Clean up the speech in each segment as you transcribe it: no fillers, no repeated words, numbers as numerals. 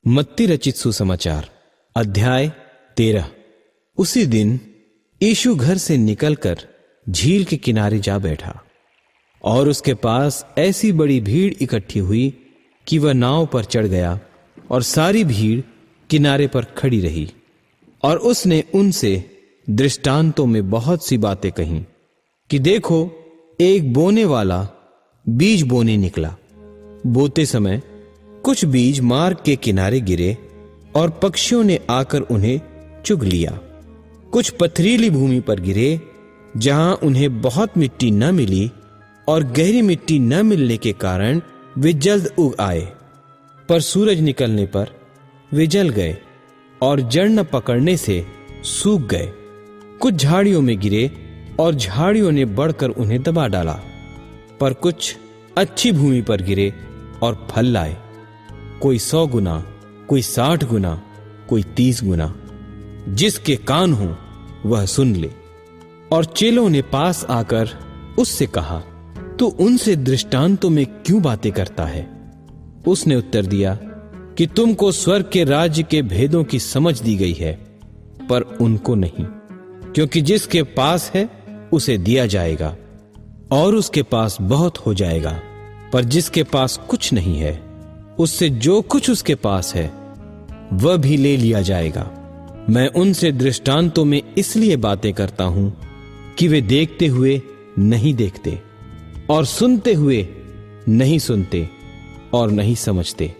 मत्ती रचित सुसमाचार अध्याय 13। उसी दिन यीशु घर से निकलकर झील के किनारे जा बैठा और उसके पास ऐसी बड़ी भीड़ इकट्ठी हुई कि वह नाव पर चढ़ गया और सारी भीड़ किनारे पर खड़ी रही। और उसने उनसे दृष्टांतों में बहुत सी बातें कहीं कि देखो, एक बोने वाला बीज बोने निकला। बोते समय कुछ बीज मार्ग के किनारे गिरे और पक्षियों ने आकर उन्हें चुग लिया। कुछ पथरीली भूमि पर गिरे जहां उन्हें बहुत मिट्टी न मिली और गहरी मिट्टी न मिलने के कारण वे जल्द उग आए, पर सूरज निकलने पर वे जल गए और जड़ न पकड़ने से सूख गए। कुछ झाड़ियों में गिरे और झाड़ियों ने बढ़कर उन्हें दबा डाला, पर कुछ अच्छी भूमि पर गिरे और फल लाए, कोई 100 गुना, कोई 60 गुना, कोई 30 गुना। जिसके कान हो वह सुन ले। और चेलों ने पास आकर उससे कहा, तू उनसे दृष्टांतों में क्यों बातें करता है? उसने उत्तर दिया कि तुमको स्वर्ग के राज्य के भेदों की समझ दी गई है, पर उनको नहीं। क्योंकि जिसके पास है उसे दिया जाएगा और उसके पास बहुत हो जाएगा, पर जिसके पास कुछ नहीं है उससे जो कुछ उसके पास है वह भी ले लिया जाएगा। मैं उनसे दृष्टांतों में इसलिए बातें करता हूं कि वे देखते हुए नहीं देखते और सुनते हुए नहीं सुनते और नहीं समझते।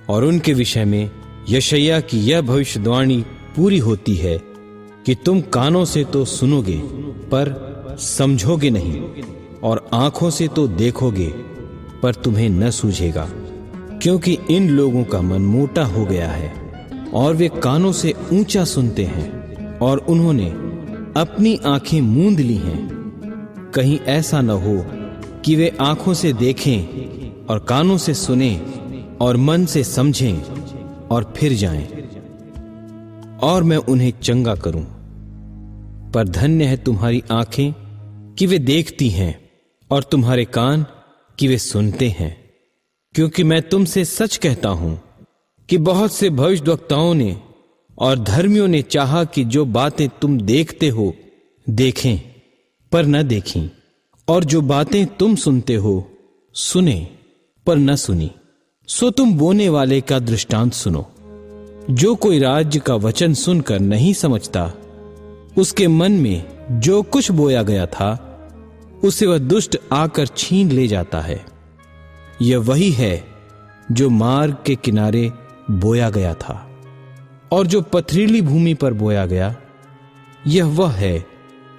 और उनके विषय में यशायाह की यह भविष्यवाणी पूरी होती है कि तुम कानों से तो सुनोगे पर समझोगे नहीं, और आंखों से तो देखोगे पर तुम्हें न सूझेगा। क्योंकि इन लोगों का मन मोटा हो गया है और वे कानों से ऊंचा सुनते हैं और उन्होंने अपनी आंखें मूंद ली हैं। कहीं ऐसा न हो कि वे आंखों से देखें और कानों से सुने और मन से समझें और फिर जाएं और मैं उन्हें चंगा करूं। पर धन्य है तुम्हारी आंखें कि वे देखती हैं और तुम्हारे कान कि वे सुनते हैं। क्योंकि मैं तुमसे सच कहता हूं कि बहुत से भविष्यद्वक्ताओं ने और धर्मियों ने चाहा कि जो बातें तुम देखते हो देखें पर न देखीं, और जो बातें तुम सुनते हो सुने पर न सुनी। सो तुम बोने वाले का दृष्टांत सुनो। जो कोई राज्य का वचन सुनकर नहीं समझता, उसके मन में जो कुछ बोया गया था उसे वह दुष्ट आकर छीन ले जाता है। यह वही है जो मार्ग के किनारे बोया गया था। और जो पथरीली भूमि पर बोया गया, यह वह है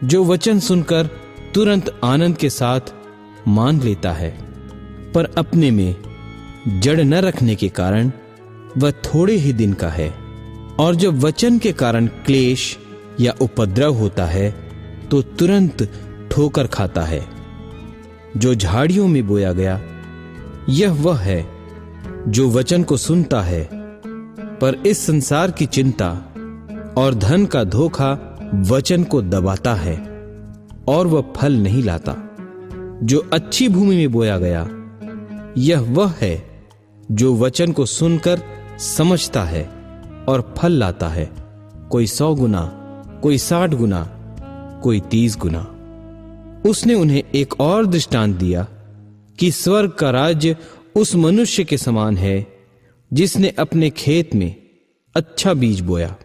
जो वचन सुनकर तुरंत आनंद के साथ मान लेता है, पर अपने में जड़ न रखने के कारण वह थोड़े ही दिन का है। और जब वचन के कारण क्लेश या उपद्रव होता है तो तुरंत ठोकर खाता है। जो झाड़ियों में बोया गया, यह वह है जो वचन को सुनता है, पर इस संसार की चिंता और धन का धोखा वचन को दबाता है और वह फल नहीं लाता। जो अच्छी भूमि में बोया गया, यह वह है जो वचन को सुनकर समझता है और फल लाता है, कोई 100 गुना, कोई 60 गुना, कोई 30 गुना। उसने उन्हें एक और दृष्टांत दिया कि स्वर्ग का राज्य उस मनुष्य के समान है जिसने अपने खेत में अच्छा बीज बोया।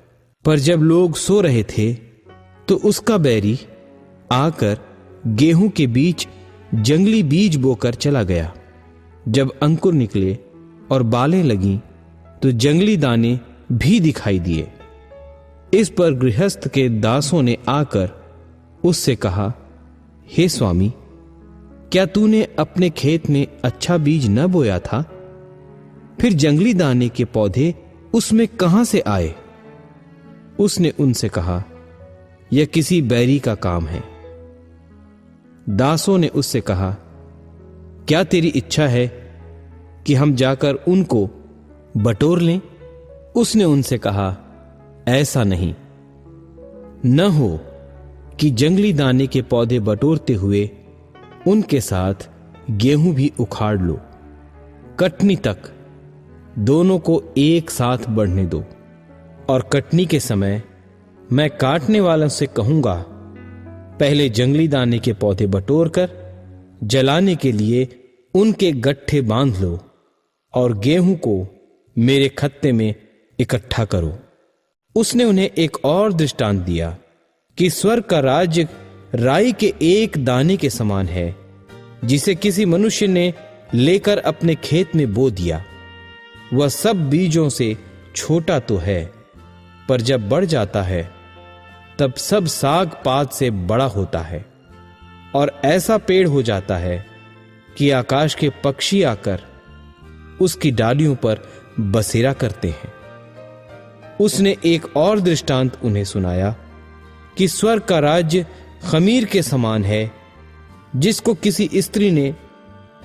पर जब लोग सो रहे थे तो उसका बैरी आकर गेहूं के बीच जंगली बीज बोकर चला गया। जब अंकुर निकले और बालें लगीं तो जंगली दाने भी दिखाई दिए। इस पर गृहस्थ के दासों ने आकर उससे कहा, हे स्वामी, क्या तूने अपने खेत में अच्छा बीज न बोया था? फिर जंगली दाने के पौधे उसमें कहां से आए? उसने उनसे कहा, यह किसी बैरी का काम है। दासों ने उससे कहा, क्या तेरी इच्छा है कि हम जाकर उनको बटोर लें? उसने उनसे कहा, ऐसा नहीं, न हो कि जंगली दाने के पौधे बटोरते हुए उनके साथ गेहूं भी उखाड़ लो। कटनी तक दोनों को एक साथ बढ़ने दो, और कटनी के समय मैं काटने वालों से कहूंगा, पहले जंगली दाने के पौधे बटोर कर जलाने के लिए उनके गट्ठे बांध लो, और गेहूं को मेरे खत्ते में इकट्ठा करो। उसने उन्हें एक और दृष्टांत दिया कि स्वर्ग का राज्य राई के एक दाने के समान है, जिसे किसी मनुष्य ने लेकर अपने खेत में बो दिया। वह सब बीजों से छोटा तो है, पर जब बढ़ जाता है तब सब साग पात से बड़ा होता है, और ऐसा पेड़ हो जाता है कि आकाश के पक्षी आकर उसकी डालियों पर बसेरा करते हैं। उसने एक और दृष्टांत उन्हें सुनाया कि स्वर्ग का राज्य खमीर के समान है, जिसको किसी स्त्री ने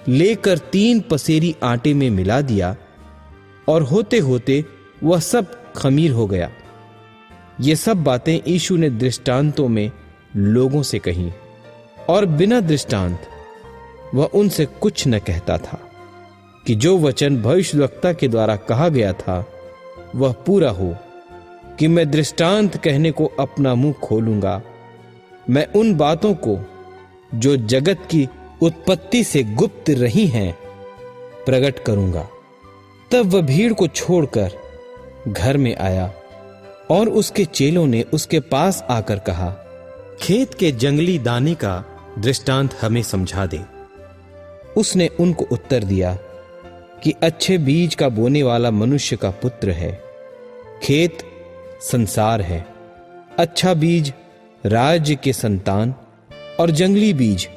लेकर 3 पसेरी आटे में मिला दिया, और होते होते वह सब खमीर हो गया। ये सब बातें यीशु ने दृष्टांतों में लोगों से कही, और बिना दृष्टांत वह उनसे कुछ न कहता था, कि जो वचन भविष्यवक्ता के द्वारा कहा गया था वह पूरा हो, कि मैं दृष्टांत कहने को अपना मुंह खोलूंगा। मैं उन बातों को जो जगत की उत्पत्ति से गुप्त रही हैं प्रकट करूंगा। तब वह भीड़ को छोड़कर घर में आया, और उसके चेलों ने उसके पास आकर कहा, खेत के जंगली दाने का दृष्टांत हमें समझा दे। उसने उनको उत्तर दिया कि अच्छे बीज का बोने वाला मनुष्य का पुत्र है। खेत संसार है, अच्छा बीज राज्य के संतान, और जंगली बीज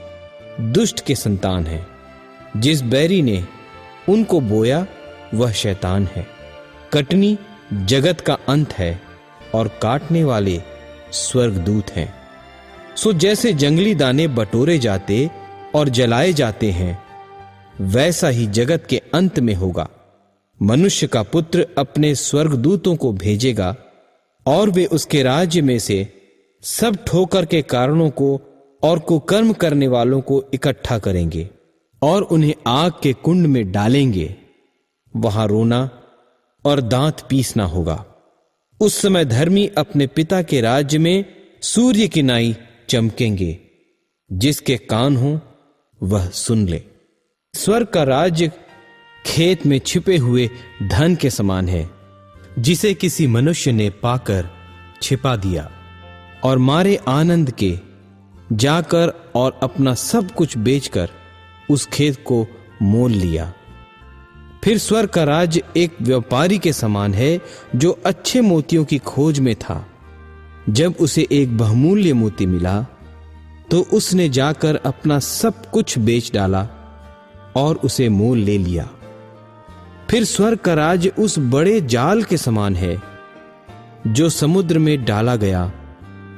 दुष्ट के संतान है। जिस बैरी ने उनको बोया वह शैतान है। कटनी जगत का अंत है, और काटने वाले स्वर्गदूत हैं। सो जैसे जंगली दाने बटोरे जाते और जलाए जाते हैं, वैसा ही जगत के अंत में होगा। मनुष्य का पुत्र अपने स्वर्गदूतों को भेजेगा, और वे उसके राज्य में से सब ठोकर के कारणों को और कुकर्म करने वालों को इकट्ठा करेंगे, और उन्हें आग के कुंड में डालेंगे। वहां रोना और दांत पीसना होगा। उस समय धर्मी अपने पिता के राज्य में सूर्य की नाई चमकेंगे। जिसके कान हो वह सुन ले। स्वर्ग का राज्य खेत में छिपे हुए धन के समान है, जिसे किसी मनुष्य ने पाकर छिपा दिया, और मारे आनंद के जाकर और अपना सब कुछ बेचकर उस खेत को मोल लिया। फिर स्वर्ग का राज्य एक व्यापारी के समान है, जो अच्छे मोतियों की खोज में था। जब उसे एक बहुमूल्य मोती मिला, तो उसने जाकर अपना सब कुछ बेच डाला और उसे मोल ले लिया। फिर स्वर्ग का राज्य उस बड़े जाल के समान है, जो समुद्र में डाला गया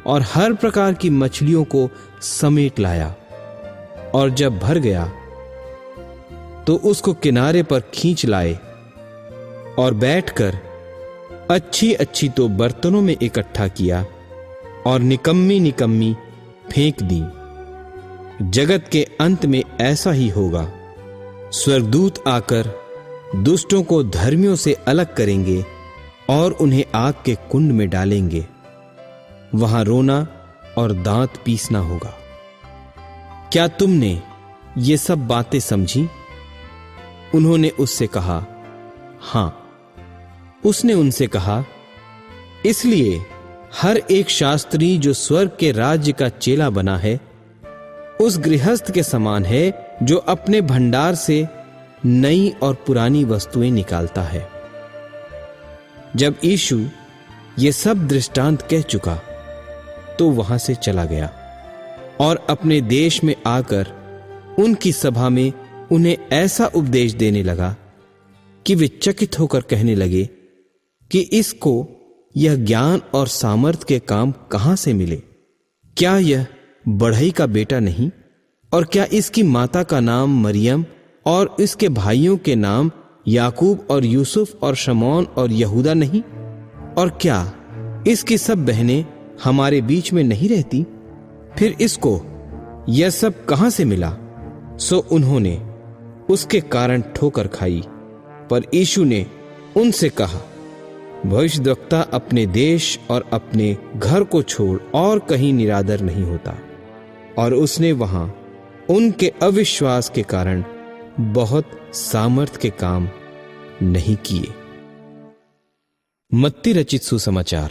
और हर प्रकार की मछलियों को समेट लाया। और जब भर गया तो उसको किनारे पर खींच लाए, और बैठकर अच्छी अच्छी तो बर्तनों में इकट्ठा किया, और निकम्मी निकम्मी फेंक दी। जगत के अंत में ऐसा ही होगा। स्वर्गदूत आकर दुष्टों को धर्मियों से अलग करेंगे और उन्हें आग के कुंड में डालेंगे। वहां रोना और दांत पीसना होगा। क्या तुमने ये सब बातें समझी? उन्होंने उससे कहा, हां। उसने उनसे कहा, इसलिए हर एक शास्त्री जो स्वर्ग के राज्य का चेला बना है, उस गृहस्थ के समान है जो अपने भंडार से नई और पुरानी वस्तुएं निकालता है। जब यीशु ये सब दृष्टांत कह चुका तो वहां से चला गया, और अपने देश में आकर उनकी सभा में उन्हें ऐसा उपदेश देने लगा कि वे चकित होकर कहने लगे कि इसको यह ज्ञान और सामर्थ के काम कहां से मिले? क्या यह बढ़ई का बेटा नहीं? और क्या इसकी माता का नाम मरियम और इसके भाइयों के नाम याकूब और यूसुफ और शमौन और यहूदा नहीं? और क्या इसकी सब बहनें हमारे बीच में नहीं रहती? फिर इसको यह सब कहां से मिला? सो उन्होंने उसके कारण ठोकर खाई। पर यीशु ने उनसे कहा, भविष्यद्वक्ता अपने देश और अपने घर को छोड़ और कहीं निरादर नहीं होता। और उसने वहां उनके अविश्वास के कारण बहुत सामर्थ के काम नहीं किए। मत्ती रचित सुसमाचार